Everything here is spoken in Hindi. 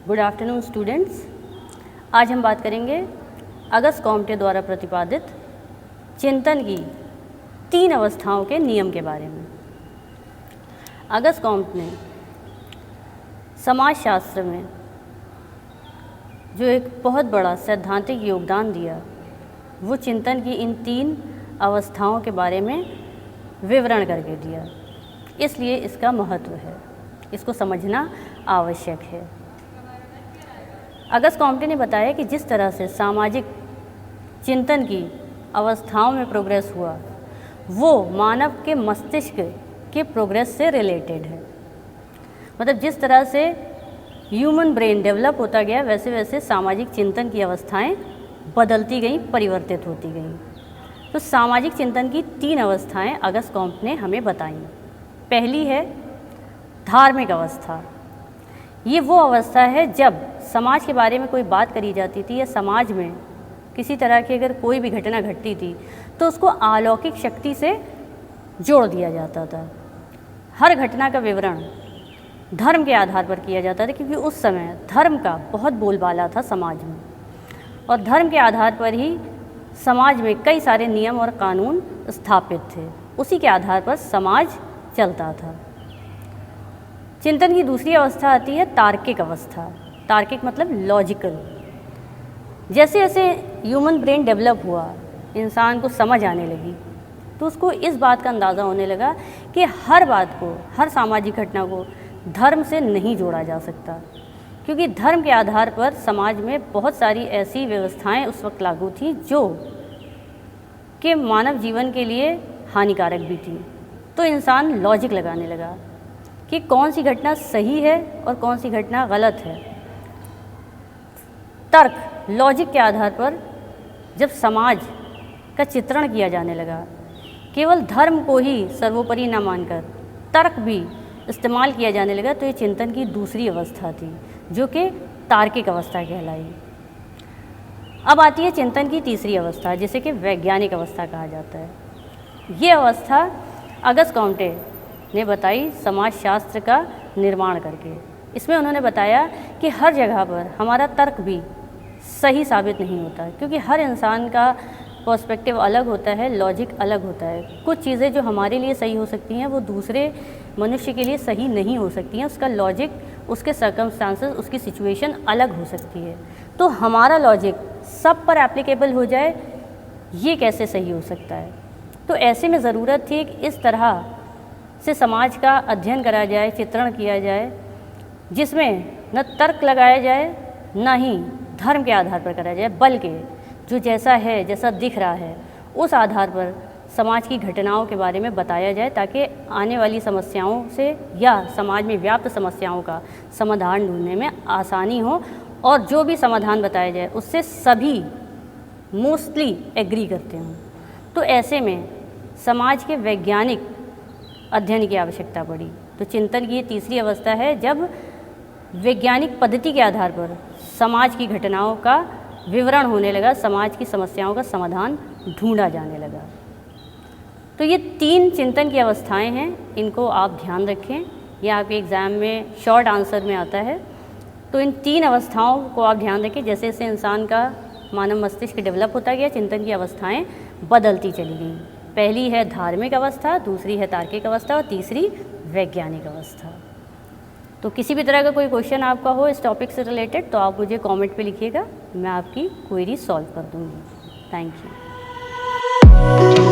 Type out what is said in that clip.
Good afternoon students. आज हम बात करेंगे अगस्त कॉम्टे द्वारा प्रतिपादित चिंतन की 3 अवस्थाओं के नियम के बारे में। अगस्त कॉम्ट ने समाजशास्त्र में जो एक बहुत बड़ा सैद्धांतिक योगदान दिया, वो चिंतन की इन 3 अवस्थाओं के बारे में विवरण करके दिया। इसलिए इसका महत्व है, इसको समझना आवश्यक है। अगस्त कॉम्टे ने बताया कि जिस तरह से सामाजिक चिंतन की अवस्थाओं में प्रोग्रेस हुआ, वो मानव के मस्तिष्क के प्रोग्रेस से रिलेटेड है। मतलब जिस तरह से ह्यूमन ब्रेन डेवलप होता गया, वैसे वैसे सामाजिक चिंतन की अवस्थाएं बदलती गईं, परिवर्तित होती गईं। तो सामाजिक चिंतन की 3 अवस्थाएं अगस्त कॉम्ट ने हमें बताई। पहली है धार्मिक अवस्था। ये वो अवस्था है जब समाज के बारे में कोई बात करी जाती थी या समाज में किसी तरह की अगर कोई भी घटना घटती थी तो उसको अलौकिक शक्ति से जोड़ दिया जाता था। हर घटना का विवरण धर्म के आधार पर किया जाता था, क्योंकि उस समय धर्म का बहुत बोलबाला था समाज में, और धर्म के आधार पर ही समाज में कई सारे नियम और कानून स्थापित थे। उसी के आधार पर समाज चलता था। चिंतन की दूसरी अवस्था आती है तार्किक अवस्था। तार्किक मतलब लॉजिकल। जैसे जैसे ह्यूमन ब्रेन डेवलप हुआ, इंसान को समझ आने लगी, तो उसको इस बात का अंदाज़ा होने लगा कि हर बात को, हर सामाजिक घटना को धर्म से नहीं जोड़ा जा सकता, क्योंकि धर्म के आधार पर समाज में बहुत सारी ऐसी व्यवस्थाएं उस वक्त लागू थी जो कि मानव जीवन के लिए हानिकारक भी थी। तो इंसान लॉजिक लगाने लगा कि कौन सी घटना सही है और कौन सी घटना गलत है। तर्क, लॉजिक के आधार पर जब समाज का चित्रण किया जाने लगा, केवल धर्म को ही सर्वोपरि न मानकर तर्क भी इस्तेमाल किया जाने लगा, तो ये चिंतन की दूसरी अवस्था थी जो कि तार्किक अवस्था कहलाई। अब आती है चिंतन की तीसरी अवस्था, जिसे कि वैज्ञानिक अवस्था कहा जाता है। ये अवस्था अगस्त कॉम्टे ने बताई समाजशास्त्र का निर्माण करके। इसमें उन्होंने बताया कि हर जगह पर हमारा तर्क भी सही साबित नहीं होता, क्योंकि हर इंसान का पर्सपेक्टिव अलग होता है, लॉजिक अलग होता है। कुछ चीज़ें जो हमारे लिए सही हो सकती हैं वो दूसरे मनुष्य के लिए सही नहीं हो सकती हैं। उसका लॉजिक, उसके सर्कमस्टांसेस, उसकी सिचुएशन अलग हो सकती है। तो हमारा लॉजिक सब पर एप्लीकेबल हो जाए, ये कैसे सही हो सकता है? तो ऐसे में ज़रूरत थी कि इस तरह से समाज का अध्ययन करा जाए, चित्रण किया जाए, जिसमें न तर्क लगाया जाए न ही धर्म के आधार पर करा जाए, बल्कि जो जैसा है, जैसा दिख रहा है, उस आधार पर समाज की घटनाओं के बारे में बताया जाए, ताकि आने वाली समस्याओं से या समाज में व्याप्त समस्याओं का समाधान ढूंढने में आसानी हो, और जो भी समाधान बताया जाए उससे सभी मोस्टली एग्री करते हों। तो ऐसे में समाज के वैज्ञानिक अध्ययन की आवश्यकता पड़ी। तो चिंतन की ये तीसरी अवस्था है जब वैज्ञानिक पद्धति के आधार पर समाज की घटनाओं का विवरण होने लगा, समाज की समस्याओं का समाधान ढूंढा जाने लगा। तो ये 3 चिंतन की अवस्थाएं हैं, इनको आप ध्यान रखें। यह आपके एग्ज़ाम में शॉर्ट आंसर में आता है। तो इन 3 अवस्थाओं को आप ध्यान रखें। जैसे जैसे इंसान का मानव मस्तिष्क डेवलप होता गया, चिंतन की अवस्थाएं बदलती चली गईं। पहली है धार्मिक अवस्था, दूसरी है तार्किक अवस्था और तीसरी वैज्ञानिक अवस्था। तो किसी भी तरह का कोई क्वेश्चन आपका हो इस टॉपिक से रिलेटेड, तो आप मुझे कमेंट पे लिखिएगा, मैं आपकी क्वेरी सॉल्व कर दूँगी। Thank you.